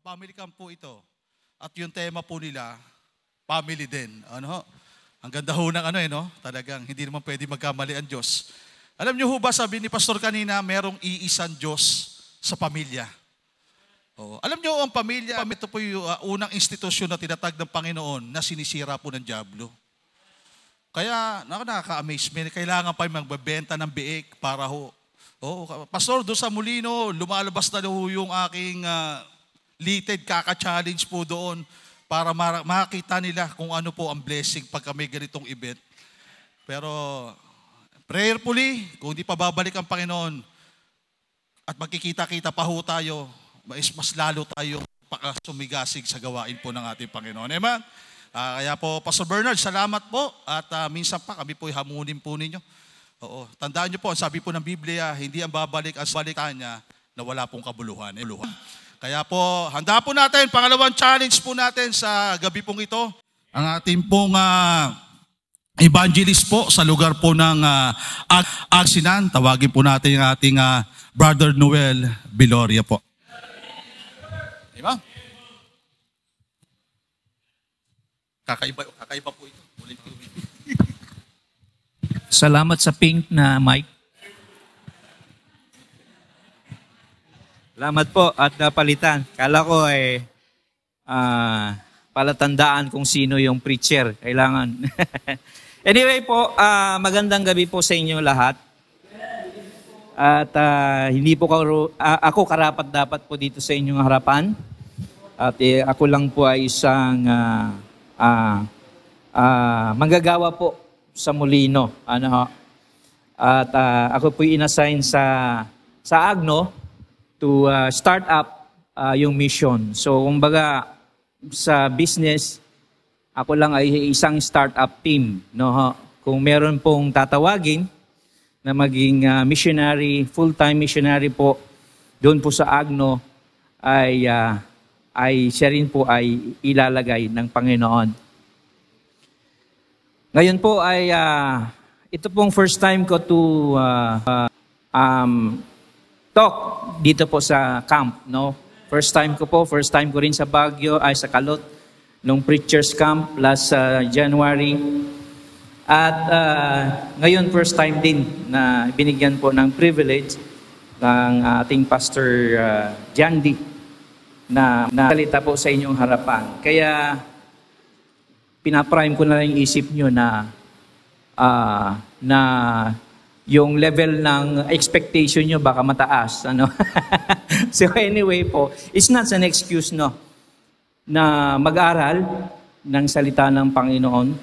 Family camp po ito. At yung tema po nila, family din. Ano? Ang ganda ho ng no? Talagang hindi naman pwede magkamali ang Diyos. Alam niyo ho ba, sabi ni Pastor kanina, merong iisang Diyos sa pamilya. Oo. Alam niyo, ang pamilya, ito po yung unang institusyon na tinatag ng Panginoon na sinisira po ng Diablo. Kaya, nakaka-amaze. Kailangan pa magbebenta ng biik para ho. Pastor, doon sa Molino, lumalabas na ho yung aking litid kaka-challenge po doon para makita nila kung ano po ang blessing pagka may ganitong event. Pero prayerfully, kung di pa babalik ang Panginoon at magkikita-kita pa ho tayo, mas lalo tayo sumigasig sa gawain po ng ating Panginoon. Amen? Kaya po, Pastor Bernard, salamat po at minsan pa kami po hamunin po ninyo. Oo. Tandaan niyo po, sabi po ng Biblia, hindi ang babalik ang balikan niya na wala pong kabuluhan. Kaya po, handa po natin, pangalawang challenge po natin sa gabi pong ito. Ang ating pong evangelist po sa lugar po ng Agsinan. Tawagin po natin yung ating Brother Noel Biloria po. Diba? Kakaiba po ito. Salamat sa pink na mic. Salamat po at napalitan. Kala ko palatandaan kung sino yung preacher. Kailangan. Anyway po, magandang gabi po sa inyo lahat. At hindi po ako karapat-dapat po dito sa inyong harapan. At ako lang po ay isang manggagawa po sa Molino. At ako po inassign sa Agno to start up yung mission. So, kumbaga, sa business, ako lang ay isang startup team. No? Kung meron pong tatawagin na maging missionary, full-time missionary po, doon po sa Agno, ay siya rin po ay ilalagay ng Panginoon. Ngayon po ay, ito pong first time ko to talk dito po sa camp, no? First time ko rin sa Baguio, ay sa Kalot, nung preachers camp last January. At ngayon first time din na binigyan po ng privilege ng ating Pastor Jandy na salita po sa inyong harapan. Kaya pinaprime ko na lang yung isip nyo na yung level ng expectation nyo baka mataas. Ano? So anyway po, it's not an excuse na mag-aral ng salita ng Panginoon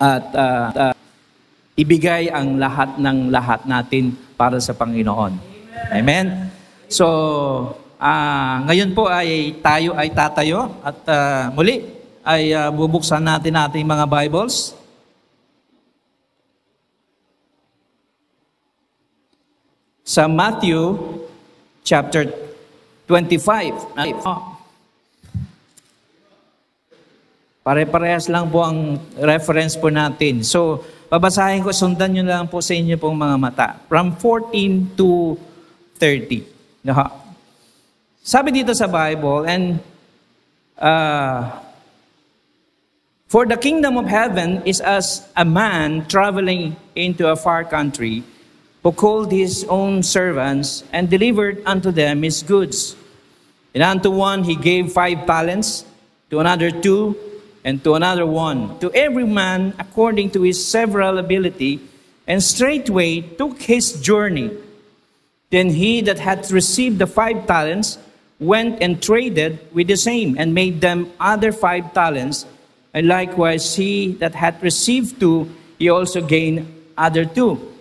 at ibigay ang lahat ng lahat natin para sa Panginoon. Amen? So, ngayon po ay tayo ay tatayo at muli ay bubuksan natin ating mga Bibles. Sa Matthew chapter 25. Pare-parehas lang po ang reference po natin. So, babasahin ko, sundan nyo lang po sa inyo pong mga mata. From 14 to 30. Sabi dito sa Bible, and for the kingdom of heaven is as a man traveling into a far country, who called his own servants and delivered unto them his goods. And unto one he gave 5 talents, to another 2, and to another 1, to every man according to his several ability, and straightway took his journey. Then he that had received the 5 talents went and traded with the same, and made them other 5 talents. And likewise he that had received 2, he also gained other 2.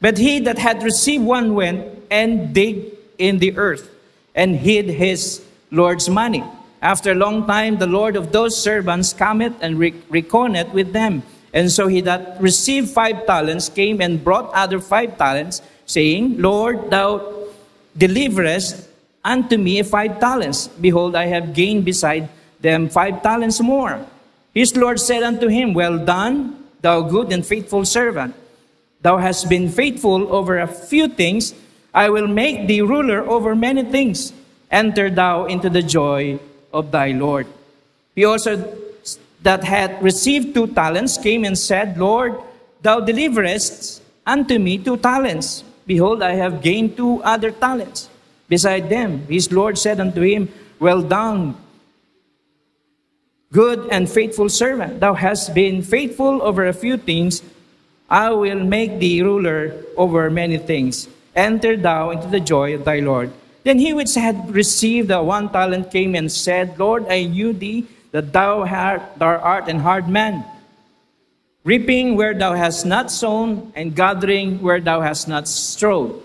But he that had received 1 went and digged in the earth, and hid his Lord's money. After a long time, the Lord of those servants cometh and reckoneth with them. And so he that received 5 talents came and brought other 5 talents, saying, Lord, thou deliverest unto me 5 talents. Behold, I have gained beside them 5 talents more. His Lord said unto him, Well done, thou good and faithful servant. Thou hast been faithful over a few things, I will make thee ruler over many things. enter thou into the joy of thy Lord. He also that had received 2 talents came and said, Lord, thou deliverest unto me 2 talents. Behold, I have gained 2 other talents beside them. His Lord said unto him, Well done, good and faithful servant. Thou hast been faithful over a few things. I will make thee ruler over many things. Enter thou into the joy of thy Lord. Then he which had received the 1 talent came and said, Lord, I knew thee, that thou art an hard man, reaping where thou hast not sown, and gathering where thou hast not strawed.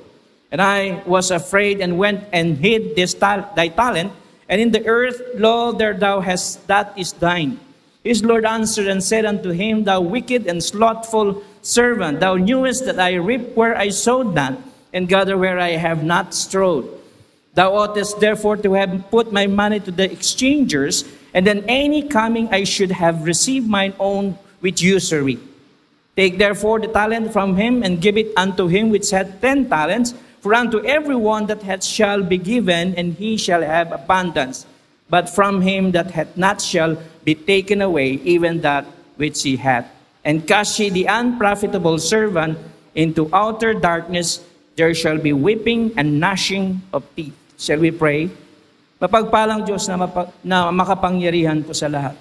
And I was afraid, and went and hid thy talent, and in the earth, lo, there thou hast, that is thine. His Lord answered and said unto him, Thou wicked and slothful servant, thou knewest that I reap where I sowed not, and gather where I have not strawed. Thou oughtest therefore to have put my money to the exchangers, and then any coming I should have received mine own with usury. Take therefore the talent from him, and give it unto him which had 10 talents. For unto every one that hath shall be given, and he shall have abundance. But from him that hath not shall be taken away even that which he hath. And cast ye the unprofitable servant into outer darkness. There shall be weeping and gnashing of teeth. Shall we pray? Mapagpalang Diyos na makapangyarihan po sa lahat.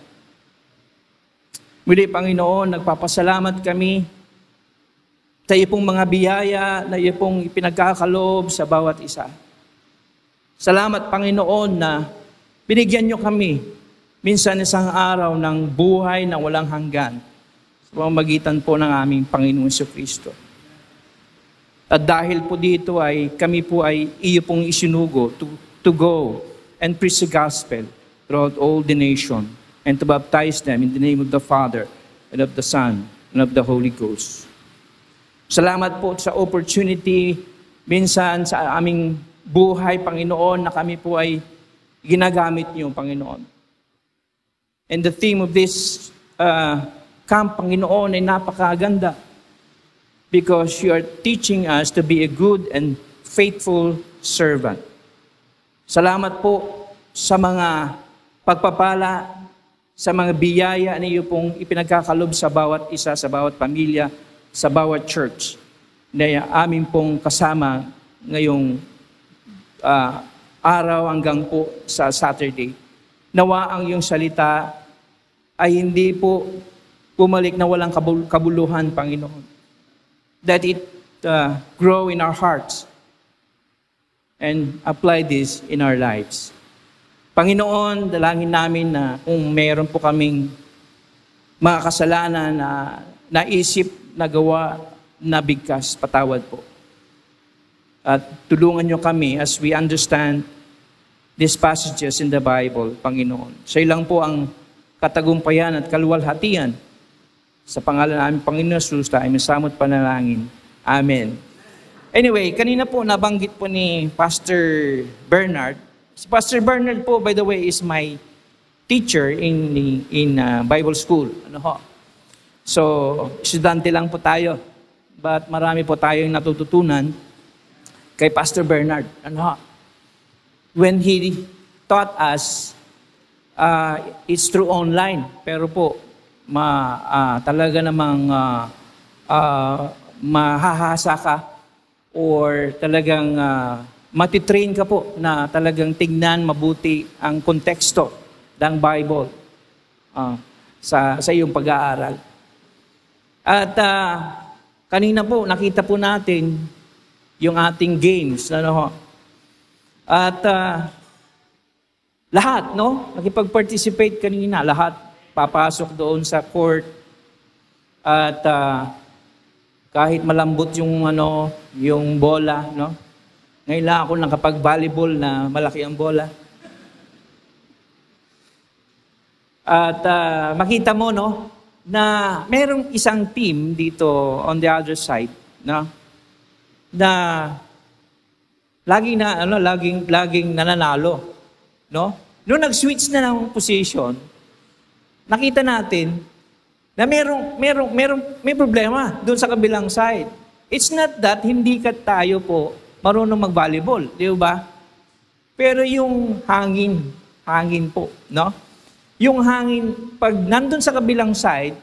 Muli, Panginoon, nagpapasalamat kami sa iyo pong mga biyaya na iyo pong ipinagkakaloob sa bawat isa. Salamat, Panginoon, na binigyan niyo kami minsan isang araw ng buhay na walang hanggan sa pamamagitan po ng aming Panginoon Jesucristo. At dahil po dito ay kami po ay iyo pong isinugo to go and preach the gospel throughout all the nation and to baptize them in the name of the Father and of the Son and of the Holy Ghost. Salamat po sa opportunity minsan sa aming buhay, Panginoon, na kami po ay ginagamit niyo, Panginoon. And the theme of this camp, Panginoon, ay napakaganda because you are teaching us to be a good and faithful servant. Salamat po sa mga pagpapala, sa mga biyaya na iyo pong ipinagkakalob sa bawat isa, sa bawat pamilya, sa bawat church na aming pong kasama ngayong araw hanggang po sa Saturday. Nawa ang iyong salita ay hindi po bumalik na walang kabuluhan, Panginoon. That it grow in our hearts and apply this in our lives. Panginoon, dalangin namin na kung meron po kaming mga kasalanan na naisip, nagawa, nabigkas, patawad po. At tulungan niyo kami as we understand these passages in the Bible, Panginoon. Sa ilang po ang katagumpayan at kaluwalhatian. Sa pangalan namin, Panginoon Jesus, tayo masamot panalangin. Amen. Anyway, kanina po nabanggit po ni Pastor Bernard. Si Pastor Bernard po, by the way, is my teacher in Bible school. Ano ho? So, estudyante lang po tayo. But marami po tayong natututunan kay Pastor Bernard. Ano ho? When he taught us, it's through online. Pero po, talaga namang mahahasa ka or talagang matitrain ka po na talagang tignan mabuti ang konteksto ng Bible sa iyong pag-aaral. At kanina po, nakita po natin yung ating games. Ano? At lahat, no? Nakipag-participate kanina, lahat papasok doon sa court. At kahit malambot yung bola, no? Ngayon lang ako nakapag-volleyball na malaki ang bola. At makita mo, no, na merong isang team dito on the other side, no, na laging nananalo, no? Noong nag-switch na ng position, nakita natin na may problema doon sa kabilang side. It's not that hindi tayo po marunong mag-volleyball, di ba? Pero yung hangin po, no? Yung hangin, pag nandun sa kabilang side,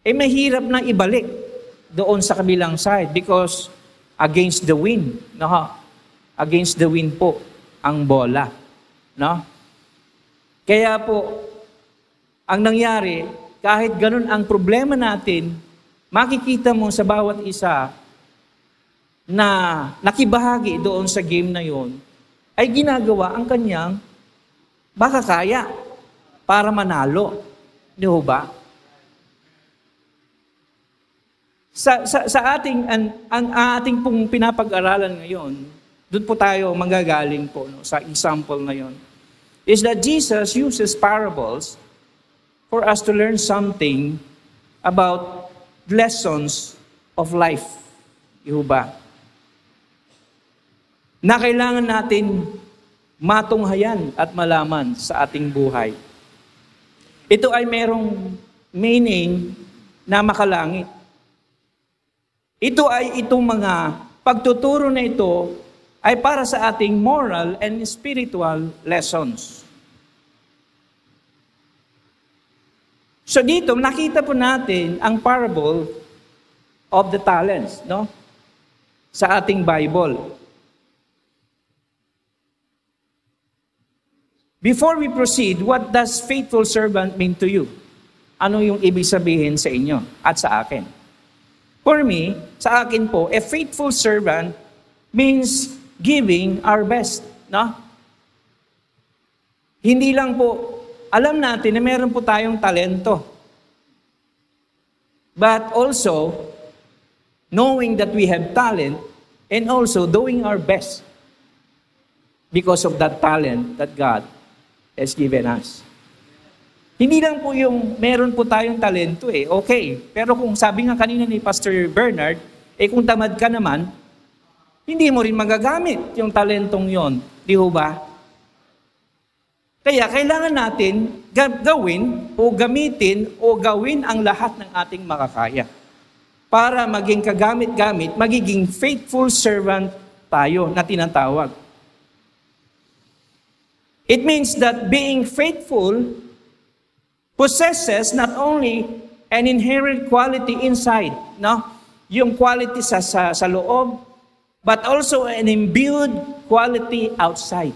mahirap na ibalik doon sa kabilang side because against the wind, no? Against the wind po ang bola, no? Kaya po, ang nangyari, kahit ganun ang problema natin, makikita mo sa bawat isa na nakibahagi doon sa game na yon, ay ginagawa ang kanyang baka kaya para manalo. Di ba? Sa ating, ang ating pong pinapag-aralan ngayon, doon po tayo manggagaling po sa example na yon, is that Jesus uses parables for us to learn something about lessons of life. Di ba? Na kailangan natin matunghayan at malaman sa ating buhay. Ito ay merong meaning na makalangit. Ito ay itong mga pagtuturo na ito ay para sa ating moral and spiritual lessons. So dito, nakita po natin ang parable of the talents, no? Sa ating Bible. Before we proceed, what does faithful servant mean to you? Ano yung ibig sabihin sa inyo at sa akin? For me, sa akin po, a faithful servant means giving our best, no? Hindi lang po, alam natin na meron po tayong talento. But also, knowing that we have talent and also doing our best because of that talent that God has given us. Hindi lang po yung meron po tayong talento okay. Pero kung sabi nga kanina ni Pastor Bernard, kung tamad ka naman, hindi mo rin magagamit yung talentong yon. Di ba? Kaya kailangan natin gawin o gamitin o gawin ang lahat ng ating makakaya para maging kagamit-gamit, magiging faithful servant tayo na tinatawag. It means that being faithful possesses not only an inherent quality inside, no? Yung quality sa loob, but also an imbued quality outside.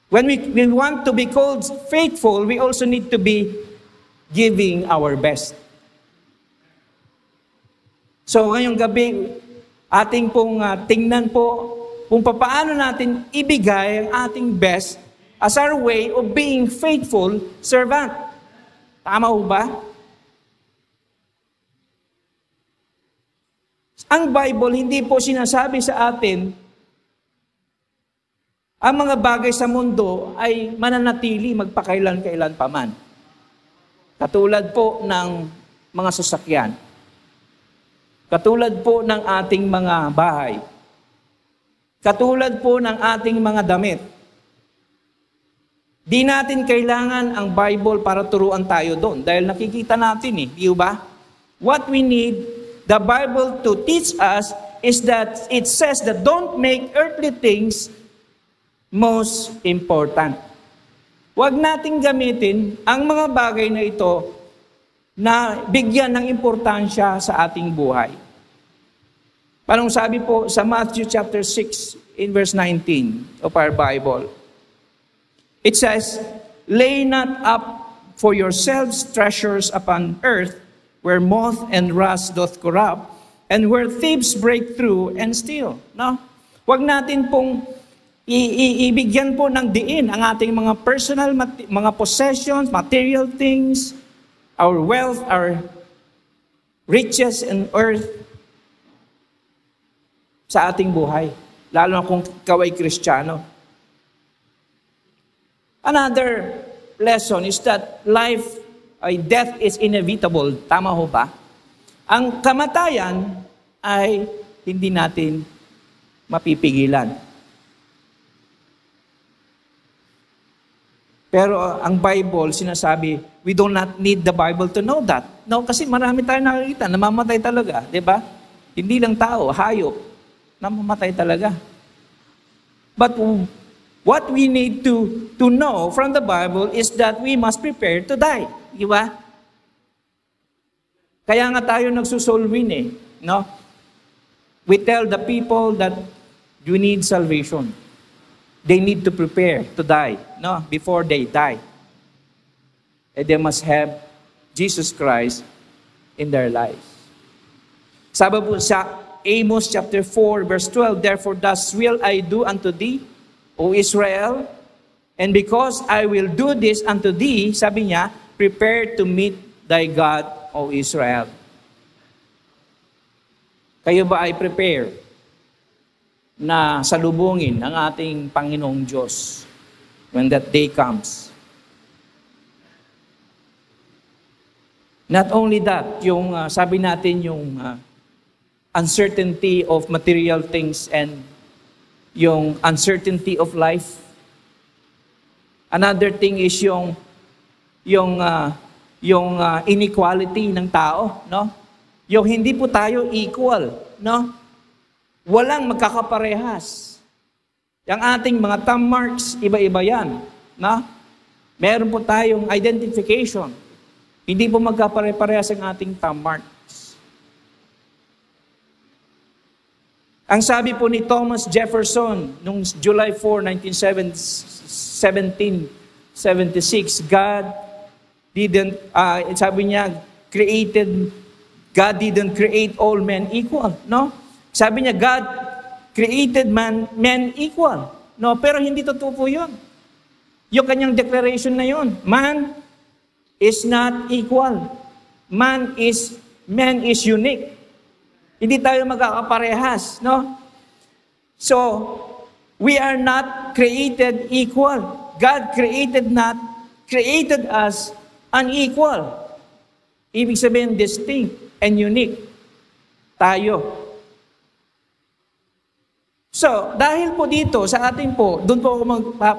When we want to be called faithful, we also need to be giving our best. So ngayong gabi, ating pong tingnan po kung paano natin ibigay ang ating best as our way of being faithful servant. Tama ho ba? Ang Bible hindi po sinasabi sa atin ang mga bagay sa mundo ay mananatili magpakailan-kailan pa man. Katulad po ng mga sasakyan. Katulad po ng ating mga bahay. Katulad po ng ating mga damit. Di natin kailangan ang Bible para turuan tayo doon dahil nakikita natin di ba? What we need the Bible to teach us is that it says that don't make earthly things most important. Huwag nating gamitin ang mga bagay na ito na bigyan ng importansya sa ating buhay. Parang sabi po sa Matthew chapter 6 in verse 19 of our Bible. It says, "Lay not up for yourselves treasures upon earth, where moth and rust doth corrupt, and where thieves break through and steal." No? Huwag natin pong ibigyan po ng diin ang ating mga personal, mga possessions, material things, our wealth, our riches in earth sa ating buhay. Lalo na kung ikaw ay Kristiyano. Another lesson is that death is inevitable. Tama ho ba? Ang kamatayan ay hindi natin mapipigilan. Pero ang Bible, sinasabi, we do not need the Bible to know that. No, kasi marami tayong nakikita, namamatay talaga, di ba? Hindi lang tao, hayop. namamatay talaga. But what we need to know from the Bible is that we must prepare to die. Di ba? Kaya nga tayo nagsusoul win eh. No? We tell the people that you need salvation. They need to prepare to die, no? Before they die. And they must have Jesus Christ in their lives. Sabi po sa Amos chapter 4 verse 12, therefore thus will I do unto thee, O Israel, and because I will do this unto thee, sabi niya, prepare to meet thy God, O Israel. Kayo ba ay prepare na salubungin ang ating Panginoong Diyos when that day comes? Not only that, yung sabi natin yung uncertainty of material things and yung uncertainty of life. Another thing is yung inequality ng tao, no? Yung hindi po tayo equal, no? Walang magkakaparehas. Yung ating mga thumb marks, iba-iba yan, no? Meron po tayong identification. Hindi po magkapare-parehas ang ating thumb marks. Ang sabi po ni Thomas Jefferson noong July 4, 1776, God didn't create all men equal, no? Sabi niya, God created men equal, no? Pero hindi totoo po yun. Yung kanyang declaration na yun, man is not equal. Man is unique. Hindi tayo magkakaparehas, no? So, we are not created equal. God created us unequal. Ibig sabihin, distinct and unique tayo. So, dahil po dito, sa ating po, doon po ako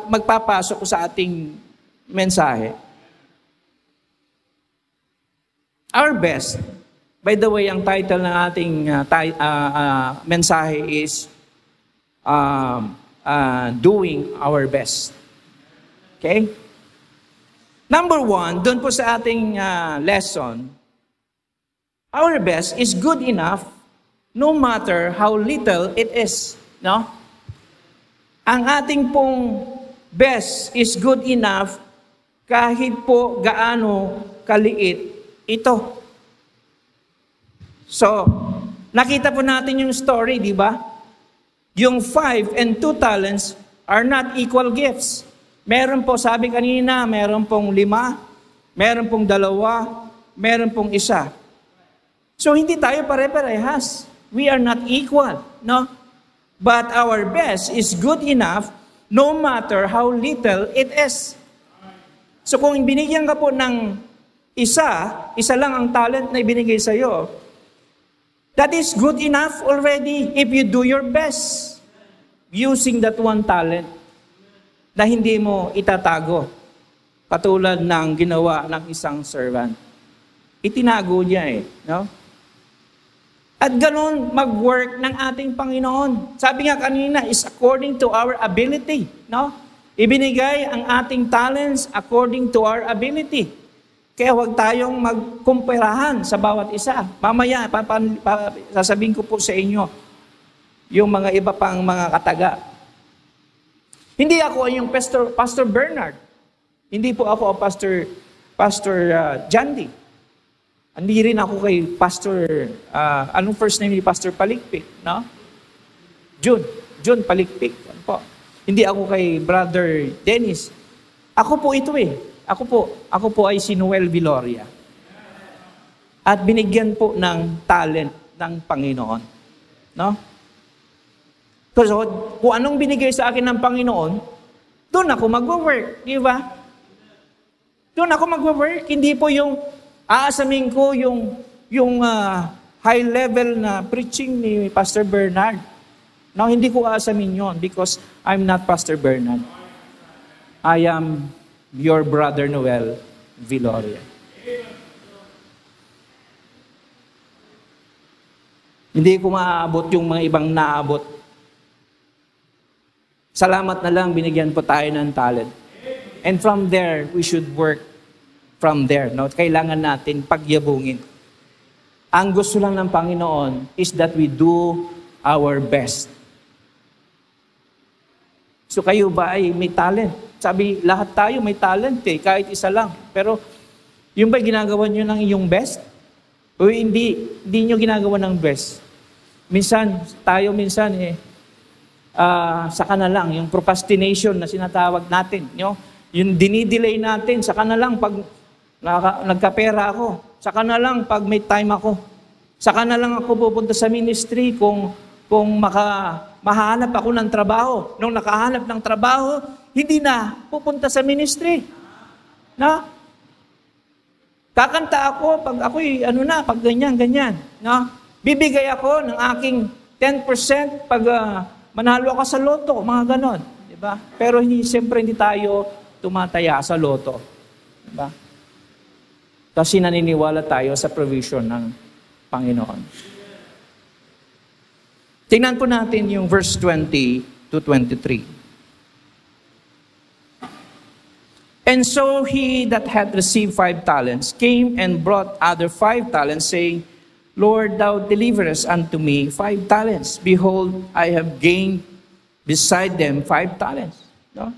magpapasok sa ating mensahe. Our best. By the way, ang title ng ating mensahe is Doing Our Best. Okay? Number 1, doon po sa ating lesson, our best is good enough no matter how little it is. No? Ang ating pong best is good enough kahit po gaano kaliit ito. So, nakita po natin yung story, di ba? Yung 5 and 2 talents are not equal gifts. Meron po, sabi kanina, meron pong 5, meron pong 2, meron pong 1. So, hindi tayo pare-parehas. We are not equal, no? But our best is good enough no matter how little it is. So, kung binigyan ka po ng isa lang ang talent na ibinigay sa iyo, that is good enough already if you do your best using that one talent na hindi mo itatago. Katulad ng ginawa ng isang servant. Itinago niya no? At ganoon mag-work ng ating Panginoon. Sabi nga kanina, is according to our ability, no? Ibinigay ang ating talents according to our ability. Kaya huwag tayong magkumpirahan sa bawat isa. Mamaya, sasabihin ko po sa inyo, yung mga iba pang mga kataga. Hindi ako yung Pastor Bernard. Hindi po ako ang Pastor Jandy. Hindi rin ako kay Pastor, anong first name ni Pastor Palikpik, no? June Palikpik. Ano po? Hindi ako kay Brother Dennis. Ako po ito Ako po ay si Noel Viloria. At binigyan po ng talent ng Panginoon. No? So, kung anong binigay sa akin ng Panginoon, doon ako mag-work. Di ba? Doon ako mag-work. Hindi po yung aasamin ko yung high level na preaching ni Pastor Bernard. No, hindi ko aasamin yon because I'm not Pastor Bernard. I am your brother Noel Viloria. Hindi ko maaabot yung mga ibang naabot Salamat na lang, binigyan po tayo ng talent. And from there, we should work from there. No? Kailangan natin pagyabungin. Ang gusto lang ng Panginoon is that we do our best. So kayo ba ay may talent? Sabi, lahat tayo may talent kahit isa lang. Pero yung ba ginagawa nyo ng iyong best? O hindi nyo ginagawa ng best? Minsan, saka na lang, yung procrastination na sinatawag natin, yung dinidelay natin, saka na lang pag nagkapera ako, saka na lang pag may time ako, saka na lang ako pupunta sa ministry kung mahanap ako ng trabaho. Nung nakahanap ng trabaho, hindi na pupunta sa ministry. Na? Kakanta ako pag ako'y pag ganyan. No? Bibigay ako ng aking 10% pag manalo ako sa loto, mga ganon. Diba? Pero siyempre hindi tayo tumataya sa loto. Diba? Kasi naniniwala tayo sa provision ng Panginoon. Tingnan po natin yung verse 20 to 23. And so he that had received 5 talents came and brought other 5 talents, saying, Lord, thou deliverest unto me 5 talents. Behold, I have gained beside them 5 talents. No?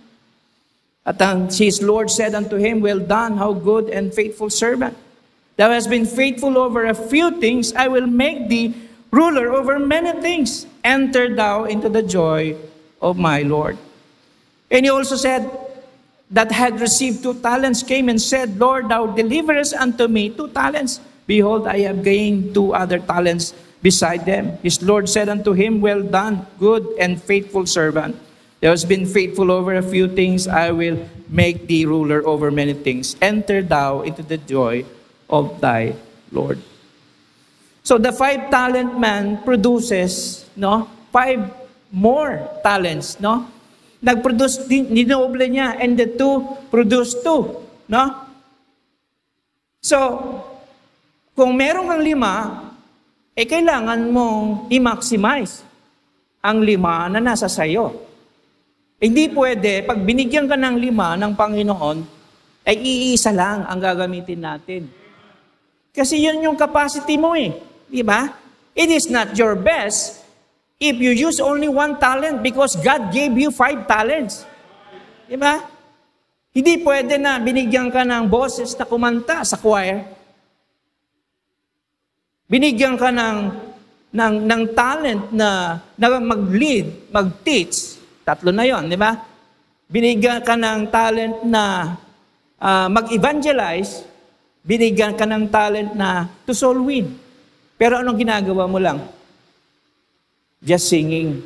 At his Lord said unto him, Well done, how good and faithful servant. Thou hast been faithful over a few things, I will make thee ruler over many things. Enter thou into the joy of my Lord. And he also said, that had received 2 talents came and said, Lord, thou deliverest unto me 2 talents. Behold, I have gained 2 other talents beside them. His Lord said unto him, Well done, good and faithful servant. Thou hast been faithful over a few things, I will make thee ruler over many things. Enter thou into the joy of thy Lord. So the 5 talent man produces 5 more talents, Nag-produce, dinoble niya, and the 2 produced 2, So, kung meron kang 5, kailangan mong i-maximize ang 5 na nasa sayo. Hindi pwede, pag binigyan ka ng 5 ng Panginoon, ay iisa lang ang gagamitin natin. Kasi yun yung capacity mo di ba? It is not your best if you use only 1 talent because God gave you 5 talents. Di ba? Hindi pwede na binigyan ka ng boses na kumanta sa choir. Binigyan ka ng talent na mag-lead, mag-teach. 3 na yon, di ba? Binigyan ka ng talent na mag-evangelize. Binigyan ka ng talent na to soul win. Pero anong ginagawa mo lang? Just singing.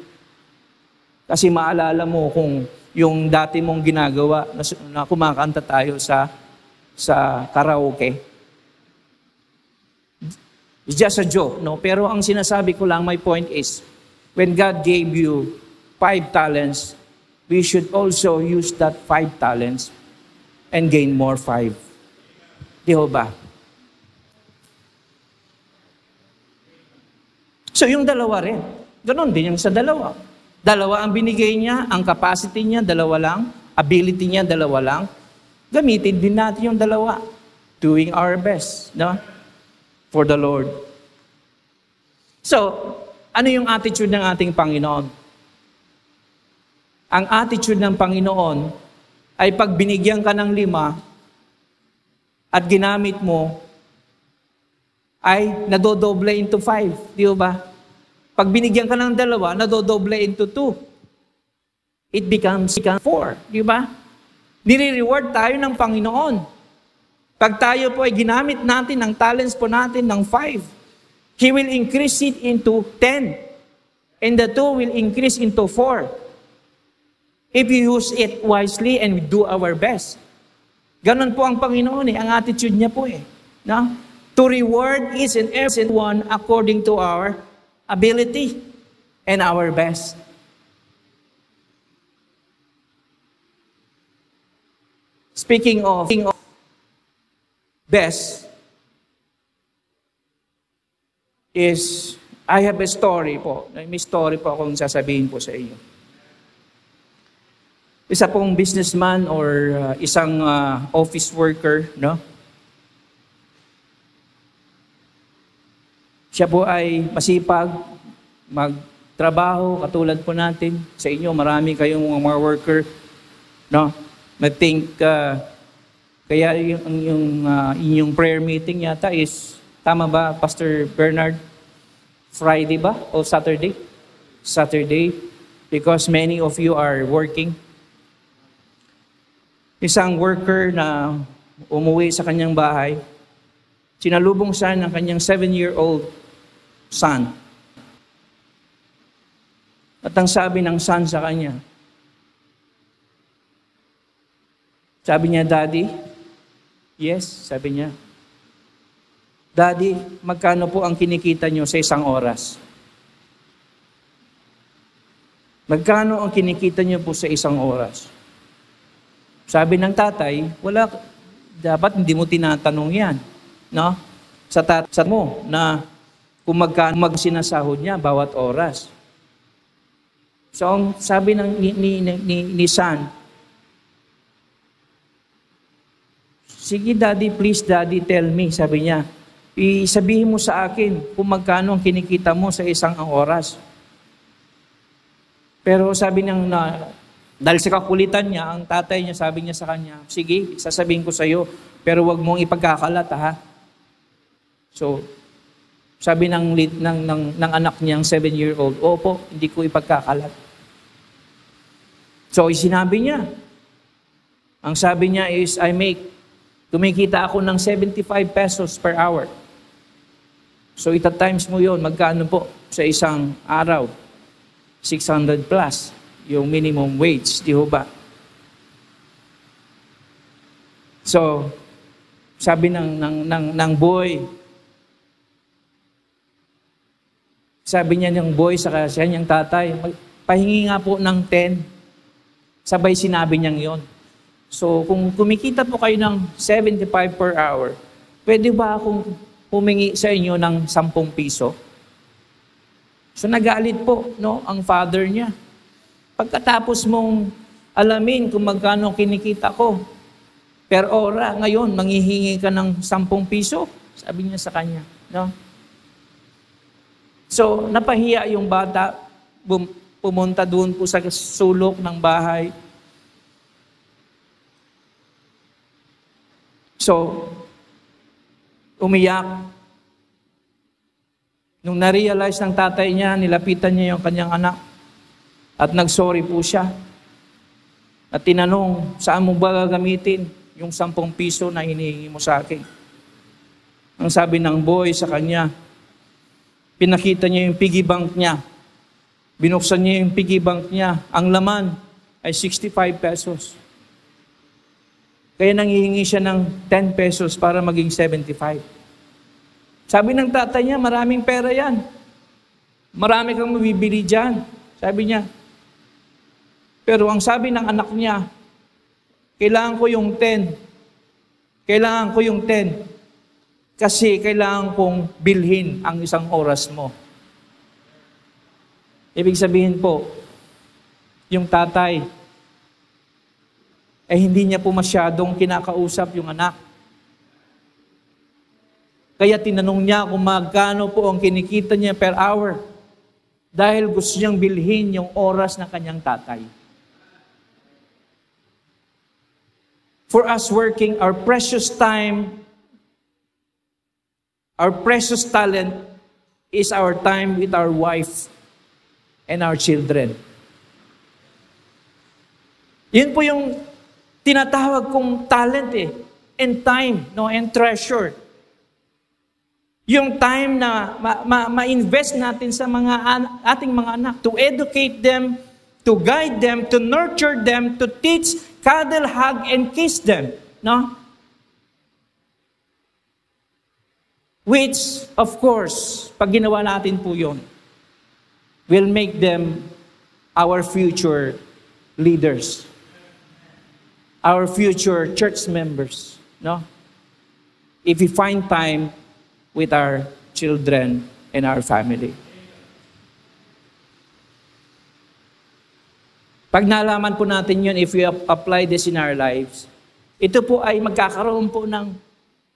Kasi maalala mo kung yung dati mong ginagawa na kumakanta tayo sa karaoke. It's just a joke, Pero ang sinasabi ko lang, my point is, when God gave you 5 talents, we should also use that 5 talents and gain more 5. Di ba? So yung dalawa rin. Ganon din yung sa dalawa. Dalawa ang binigay niya, ang capacity niya, dalawa lang. Ability niya, dalawa lang. Gamitin din natin yung dalawa. Doing our best, for the Lord. So, ano yung attitude ng ating Panginoon? Ang attitude ng Panginoon ay pag binigyan ka ng 5 at ginamit mo, ay nadodoble into 5. Di ba? Pag binigyan ka ng 2, nadodoble into 2. It becomes 4. Di ba? Nire-reward tayo ng Panginoon. Pag tayo po ay ginamit natin ng talents po natin ng 5, He will increase it into 10. And the 2 will increase into 4. If you use it wisely and we do our best. Ganon po ang Panginoon Ang attitude niya po To reward each and every one according to our ability and our best. Speaking of best, I have a story po. May story po akong sasabihin po sa inyo. isa pong businessman or isang office worker, no? Siya po ay masipag magtrabaho katulad po natin. Sa inyo, marami kayong mga worker, no? I think kaya yung inyong prayer meeting yata is, tama ba, Pastor Bernard? Friday ba o Saturday? Saturday, because many of you are working. Isang worker na umuwi sa kanyang bahay, sinalubong siya ng kanyang 7-year-old son. At ang sabi ng son sa kanya, sabi niya, "Daddy," "Yes," sabi niya, "Daddy, magkano po ang kinikita niyo sa isang oras?" Magkano ang kinikita niyo po sa isang oras? Sabi ng tatay, wala, dapat hindi mo tinatanong yan. No? Sa tatay mo na kung magkano sinasahod niya bawat oras. So, ang sabi ng ni son, "Sige daddy, please daddy, tell me," sabi niya. "Isabihin mo sa akin kung magkano ang kinikita mo sa isang oras." Pero sabi ng dahil sa kakulitan niya, ang tatay niya, sabi niya sa kanya, "Sige, sasabihin ko sa iyo, pero wag mong ipagkakalat, ha?" So, sabi ng anak niyang 7-year-old, "Opo, hindi ko ipagkakalat." So, sinabi niya. Ang sabi niya is, kumikita ako ng 75 pesos per hour. So, ita-times mo yon, magkano po sa isang araw? 600 plus. Yung minimum wage, di ho ba? So, sabi ng boy, sabi niya ng boy sa kanyang tatay, "Pahingi nga po ng 10. Sabay sinabi niyang yon. So, kung kumikita po kayo ng 75 per hour, pwede ba akong humingi sa inyo ng 10 piso? So, nagalit po, no, ang father niya. Pagkatapos mong alamin kung magkano kinikita ko per ora, ngayon, manghihingi ka ng 10 piso? Sabi niya sa kanya. No? So, napahiya yung bata, pumunta doon po sa sulok ng bahay. So, umiyak. Nung na-realize ng tatay niya, nilapitan niya yung kanyang anak. At nag-sorry po siya. At tinanong, "Saan mo ba gagamitin yung 10 piso na hinihingi mo sa akin?" Ang sabi ng boy sa kanya, pinakita niya yung piggy bank niya. Binuksan niya yung piggy bank niya. Ang laman ay 65 pesos. Kaya nanghihingi siya ng 10 pesos para maging 75. Sabi ng tatay niya, "Maraming pera yan. Marami kang mabibili dyan." Sabi niya. Pero ang sabi ng anak niya, "Kailangan ko yung 10. Kailangan ko yung 10. Kasi kailangan kong bilhin ang isang oras mo." Ibig sabihin po, yung tatay, hindi niya po masyadong kinakausap yung anak. Kaya tinanong niya kung magkano po ang kinikita niya per hour. Dahil gusto niyang bilhin yung oras ng kanyang tatay. For us working, our precious time, our precious talent is our time with our wife and our children. Yun po yung tinatawag kong talent and time, no, and treasure. Yung time na ma-invest natin sa ating mga anak, to educate them, to guide them, to nurture them, to teach, cuddle, hug, and kiss them. No? Which, of course, pag ginawa natin po yun, will make them our future leaders. Our future church members. No? If we find time with our children and our family. Pag nalaman po natin yun, if we apply this in our lives, ito po ay magkakaroon po ng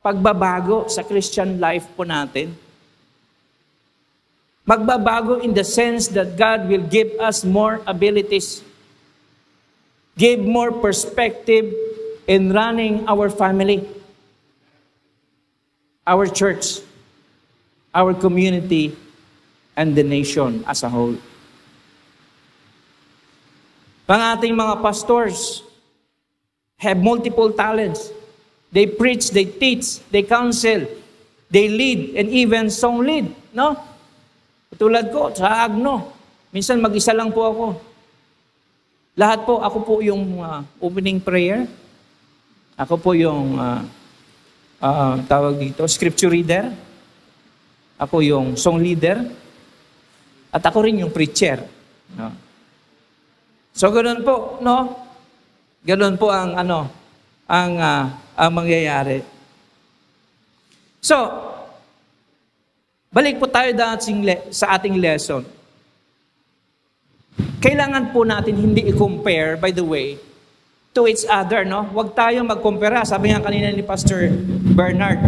pagbabago sa Christian life po natin. Magbabago in the sense that God will give us more abilities, give more perspective in running our family, our church, our community, and the nation as a whole. Pang ating mga pastors have multiple talents. They preach, they teach, they counsel, they lead, and even song lead. No? Tulad ko, sa Agno. Minsan mag-isa lang po ako. Lahat po, ako po yung opening prayer. Ako po yung tawag dito, scripture reader. Ako yung song leader. At ako rin yung preacher. No? So ganoon po, no? Ganoon po ang mangyayari. So, balik po tayo sa ating lesson. Kailangan po natin hindi i-compare, by the way, to each other, no? Huwag tayong mag-compare. Sabi nga kanina ni Pastor Bernard.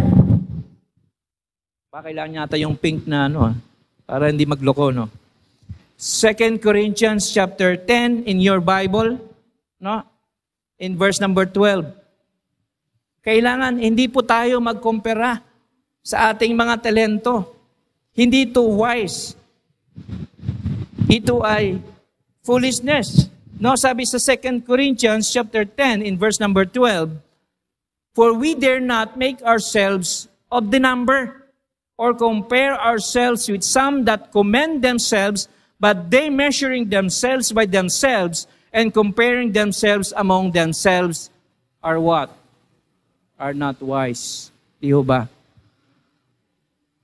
Kailangan yata yung pink na para hindi magloko, no? 2 Corinthians chapter 10 in your Bible, no? In verse number 12. Kailangan hindi po tayo magkumpara sa ating mga talento. Hindi ito wise. Ito ay foolishness. No, sabi sa 2 Corinthians chapter 10 in verse number 12, for we dare not make ourselves of the number or compare ourselves with some that commend themselves, but they measuring themselves by themselves and comparing themselves among themselves are what? Are not wise. Di ba?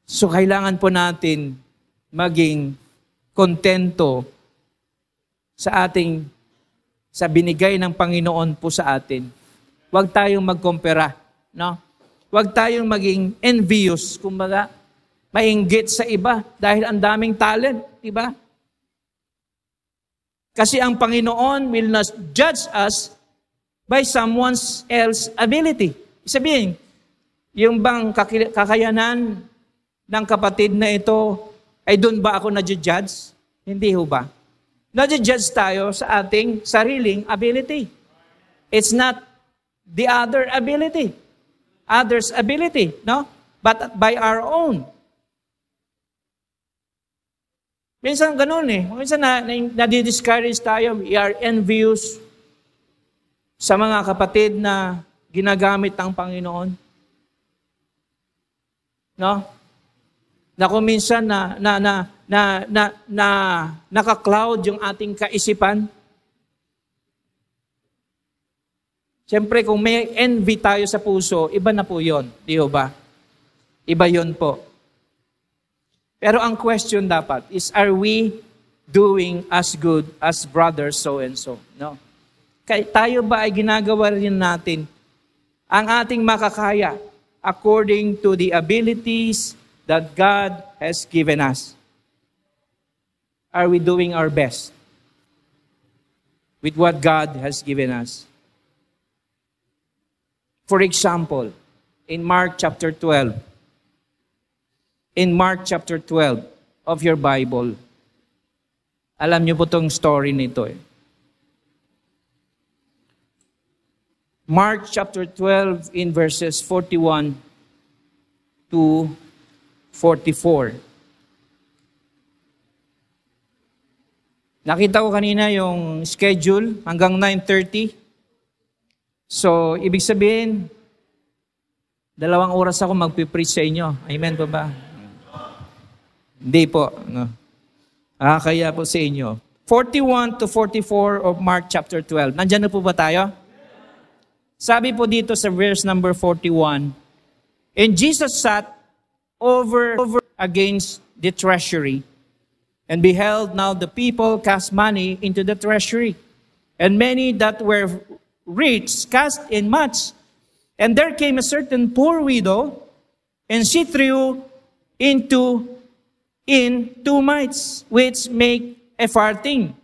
So kailangan po natin maging kontento sa binigay ng Panginoon po sa atin. Huwag tayong magkumpara, no? Huwag tayong maging envious, kumbaga, mainggit sa iba dahil ang daming talent, di ba? Kasi ang Panginoon will not judge us by someone else's ability. Sabihin, yung bang kakayanan ng kapatid na ito, ay doon ba ako na-judge? Hindi ho ba? Na-judge tayo sa ating sariling ability. It's not the other ability. Others' ability, no? But by our own. Minsan ganun Minsan nadi-discourage tayo. We are envious sa mga kapatid na ginagamit ng Panginoon. No? Na kung minsan naka-cloud yung ating kaisipan. Siyempre, kung may envy tayo sa puso, iba na po yun. Di ba? Iba yun po. Pero ang question dapat is, are we doing as good as brother so-and-so? No? Tayo ba ay ginagawa rin natin ang ating makakaya according to the abilities that God has given us? Are we doing our best with what God has given us? For example, in Mark chapter 12, of your Bible, alam niyo po itong story nito Mark chapter 12 in verses 41 to 44. Nakita ko kanina yung schedule hanggang 9:30. So, ibig sabihin, 2 oras ako magpipreach sa inyo. Amen po ba? Hindi po. No. Kaya po sa inyo. 41 to 44 of Mark chapter 12. Nandiyan na po ba tayo? Sabi po dito sa verse number 41, and Jesus sat over against the treasury, and beheld now the people cast money into the treasury, and many that were rich cast in much. And there came a certain poor widow, and she threw in 2 mites, which make a farthing.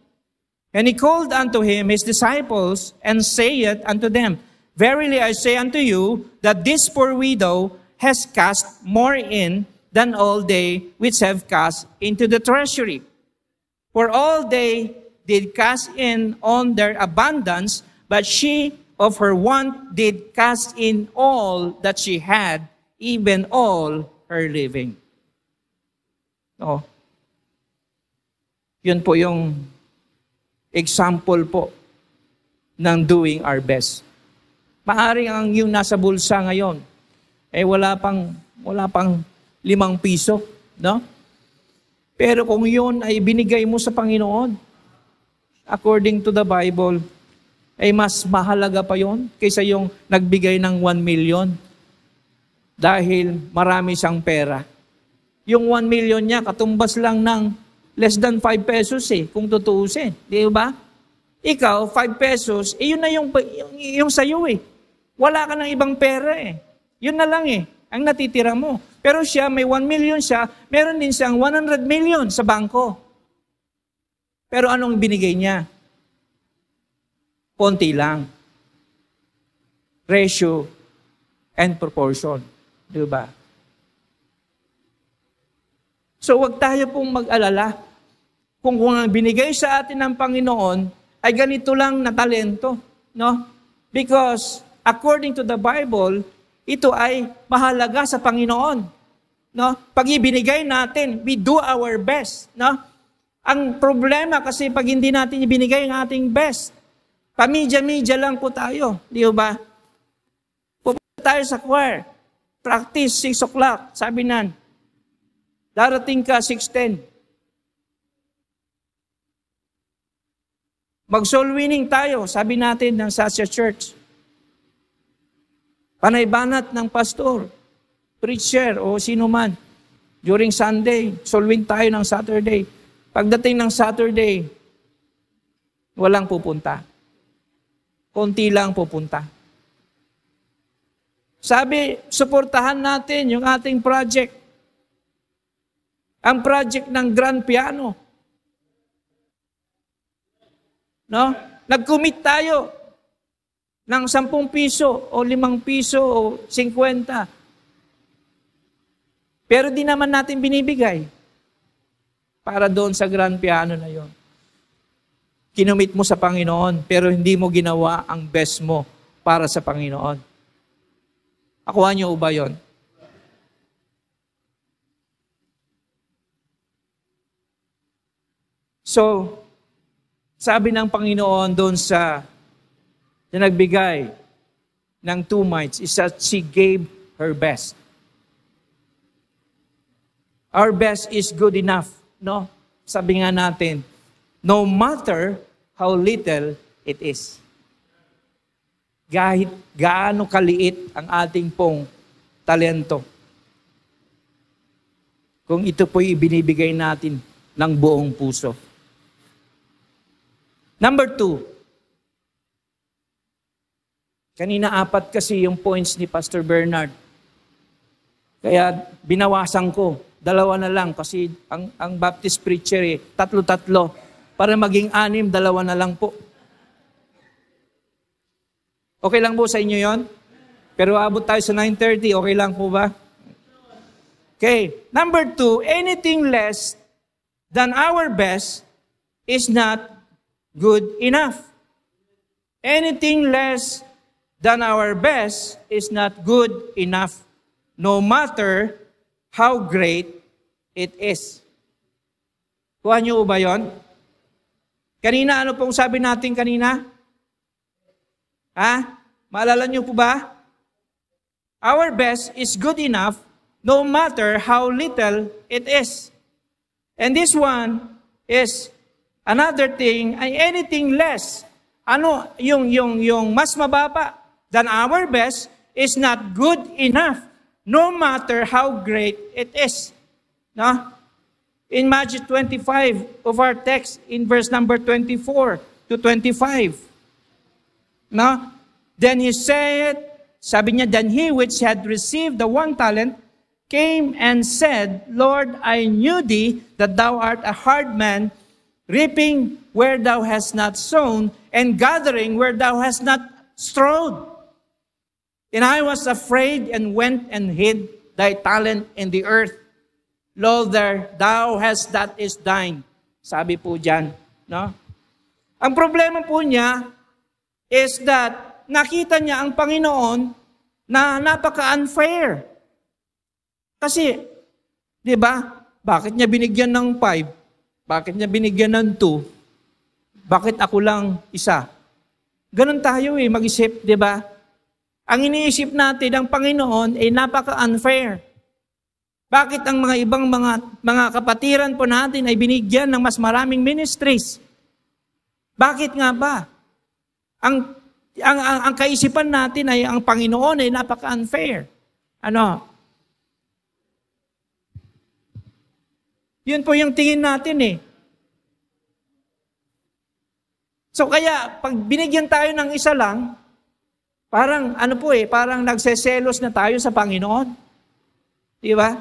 And he called unto him his disciples, and saith unto them, Verily I say unto you, that this poor widow has cast more in than all they which have cast into the treasury. For all they did cast in on their abundance, but she of her want did cast in all that she had, even all her living. Oh. Yun po yung example po ng doing our best. Maaring ang yung nasa bulsa ngayon, wala pang 5 piso, no? Pero kung yun ay binigay mo sa Panginoon, according to the Bible, ay mas mahalaga pa yon kaysa yung nagbigay ng 1 million dahil marami siyang pera. Yung 1 million niya, katumbas lang ng less than 5 pesos kung tutuusin. Di ba? Ikaw, 5 pesos, yun na yung sa'yo Wala ka ng ibang pera Yun na lang ang natitira mo. Pero siya, may 1 million siya, meron din siyang 100 million sa bangko. Pero anong binigay niya? Konti lang. Ratio and proportion. Di ba? So wag tayo pong mag-alala kung ang binigay sa atin ng Panginoon ay ganito lang na talento. No? Because according to the Bible, ito ay mahalaga sa Panginoon. No? Pag ibinigay natin, we do our best. No? Ang problema kasi pag hindi natin ibinigay ang ating best, pamidya-midya lang po tayo. Di ba? Pupunta tayo sa choir. Practice 6 o'clock. Sabi nan, darating ka 6:10. Mag-soul winning tayo. Sabi natin ng Sasha Church. Panay-banat ng pastor, preacher, o sino man. During Sunday, soul win tayo ng Saturday. Pagdating ng Saturday, walang pupunta. Konti lang pupunta. Sabi, suportahan natin yung ating project. Ang project ng grand piano. No? Nag-commit tayo ng 10 piso o 5 piso o 50. Pero di naman natin binibigay para doon sa grand piano na yon. Kinumit mo sa Panginoon, pero hindi mo ginawa ang best mo para sa Panginoon. Akuha niyo ba yon? So, sabi ng Panginoon doon sa na nagbigay ng 2 mites is that she gave her best. Our best is good enough, no? Sabi nga natin, no matter how little it is. Kahit gaano kaliit ang ating pong talento. Kung ito po'y ibinibigay natin ng buong puso. Number 2, kanina 4 kasi yung points ni Pastor Bernard. Kaya binawasan ko. 2 na lang kasi ang Baptist preacher 3. Para maging 6, 2 na lang po. Okay lang po sa inyo yon? Pero abot tayo sa 9:30. Okay lang po ba? Okay. Number 2, anything less than our best is not good enough. Anything less than our best is not good enough, no matter how great it is. Kuha niyo ba yun? Kanina, ano pong sabi natin kanina? Maalala niyo po ba? Our best is good enough, no matter how little it is. And this one is another thing, ay anything less. Ano, yung mas mababa than our best is not good enough, no matter how great it is. No? In Matthew 25 of our text, in verse number 24 to 25. No? Then he said, sabi niya, then he which had received the 1 talent came and said, Lord, I knew thee that thou art a hard man, reaping where thou hast not sown, and gathering where thou hast not strawed. And I was afraid and went and hid thy talent in the earth. Lo, there thou hast that is thine. Sabi po dyan. No? Ang problema po niya is that nakita niya ang Panginoon na napaka-unfair. Kasi, di ba, bakit niya binigyan ng 5? Bakit niya binigyan ng 2? Bakit ako lang isa? Ganon tayo mag-isip, di ba? Ang iniisip natin, ang Panginoon ay napaka-unfair. Bakit ang mga ibang mga kapatiran po natin ay binigyan ng mas maraming ministries? Bakit nga ba? Ang kaisipan natin ay ang Panginoon ay napaka-unfair. Ano? Yun po yung tingin natin So kaya, pag binigyan tayo ng isa lang, parang parang nagseselos na tayo sa Panginoon. Di ba?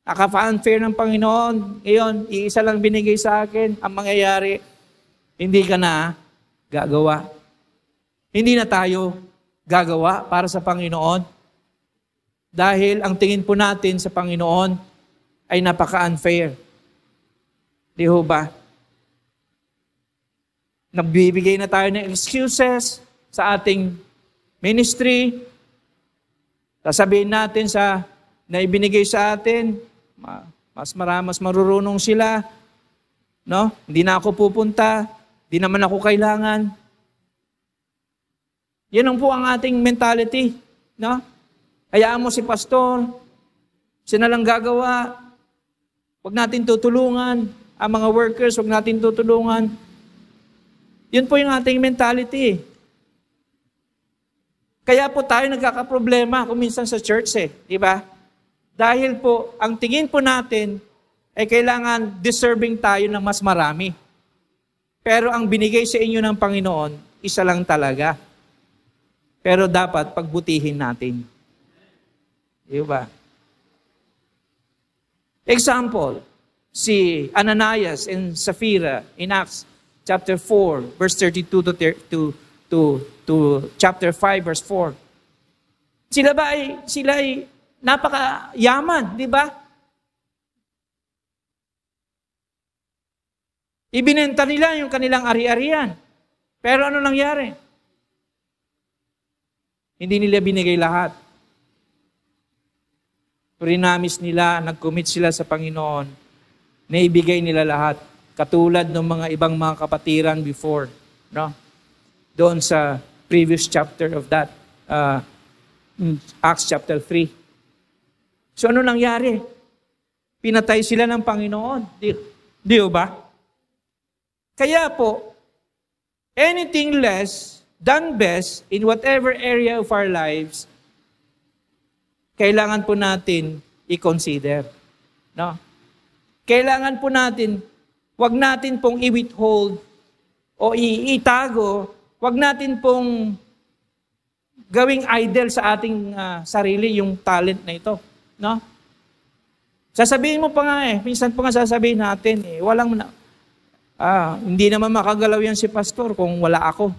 Akapa-unfair ng Panginoon. Ngayon, iisa lang binigay sa akin. Ang mangyayari, hindi ka na gagawa. Hindi na tayo gagawa para sa Panginoon. Dahil ang tingin po natin sa Panginoon ay napaka-unfair. Di ho ba? Nagbibigay na tayo ng excuses sa ating ministry. Sasabihin natin na ibinigay sa atin, mas marurunong sila. No? Hindi na ako pupunta. Hindi naman ako kailangan. Yan ang po ang ating mentality. No? Hayaan mo si pastor. Siya na lang gagawa. Huwag natin tutulungan. Ang mga workers, huwag natin tutulungan. Yun po yung ating mentality. Kaya po tayo nagkakaproblema kung minsan sa church di ba? Dahil po, ang tingin po natin ay kailangan deserving tayo ng mas marami. Pero ang binigay sa inyo ng Panginoon, isa lang talaga. Pero dapat pagbutihin natin. Di ba? Example, si Ananias and Sapphira in Acts chapter 4, verse 32 to chapter 5, verse 4. Sila ay napakayaman, di ba? Ibinenta nila yung kanilang ari-arian. Pero ano nangyari? Hindi nila binigay lahat. Prinamis nila, nag-commit sila sa Panginoon, na ibigay nila lahat. Katulad ng mga ibang mga kapatiran before. No? Doon sa previous chapter of that, Acts chapter 3. So ano nangyari? Pinatay sila ng Panginoon. Di ba? Kaya po, anything less than best in whatever area of our lives, kailangan po natin i-consider. No? Kailangan po natin, wag natin pong i-withhold o itago, wag natin pong gawing idol sa ating sarili yung talent na ito. No? Sasabihin mo pa nga minsan pa nga sasabihin natin, hindi naman makagalaw yan si pastor kung wala ako.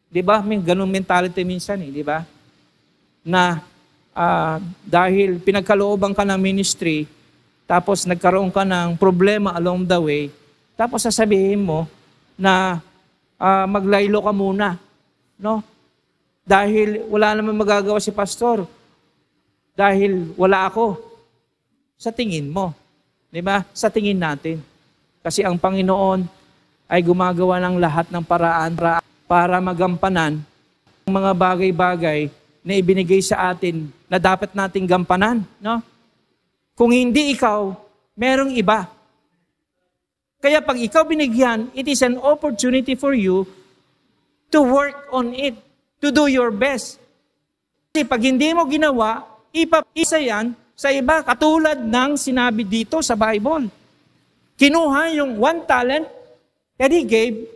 Di ba? May ganung mentality minsan di ba? Na dahil pinagkalooban ka ng ministry, tapos nagkaroon ka ng problema along the way, tapos sasabihin mo na maglaylo ka muna. No? Dahil wala naman magagawa si pastor. Dahil wala ako. Sa tingin mo. Di ba? Sa tingin natin. Kasi ang Panginoon ay gumagawa ng lahat ng paraan para magampanan ang mga bagay-bagay na ibinigay sa atin na dapat nating gampanan. No? Kung hindi ikaw, merong iba. Kaya pag ikaw binigyan, it is an opportunity for you to work on it, to do your best. Kasi pag hindi mo ginawa, ipapisa yan sa iba, katulad ng sinabi dito sa Bible. Kinuha yung 1 talent that he gave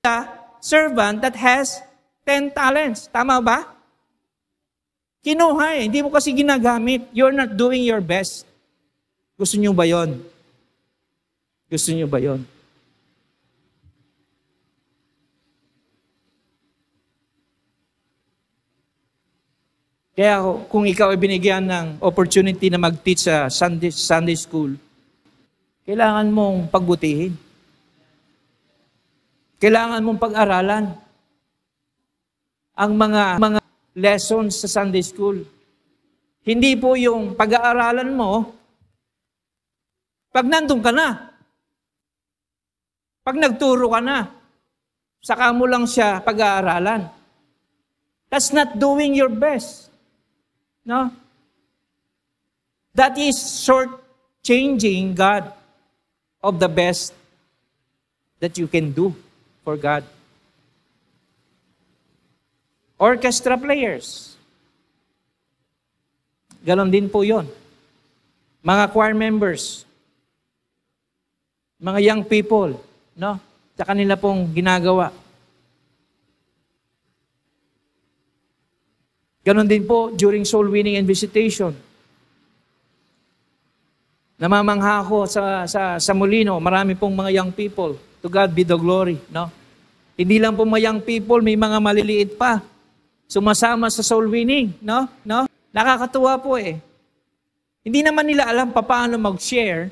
the servant that has 10 talents. Tama ba? Kinuha hindi mo kasi ginagamit. You're not doing your best. Gusto nyo ba yon? Gusto niyo ba yon? Kaya kung ikaw ay binigyan ng opportunity na mag-teach sa Sunday school, kailangan mong pagbutihin. Kailangan mong pag-aralan ang mga lessons sa Sunday school. Hindi po yung pag-aaralan mo pag nandun ka na. Pag nagturo ka na, saka mo lang siya pag-aaralan. That's not doing your best. No? That is short-changing God of the best that you can do for God. Orchestra players. Ganon din po yon. Mga choir members. Mga young people. No? Sa kanila pong ginagawa. Ganon din po during soul winning and visitation. Namamangha ako sa Molino, marami pong mga young people. To God be the glory, no? Hindi lang po mga young people, may mga maliliit pa. Sumasama sa soul winning, no? No? Nakakatuwa po eh. Hindi naman nila alam paano mag-share.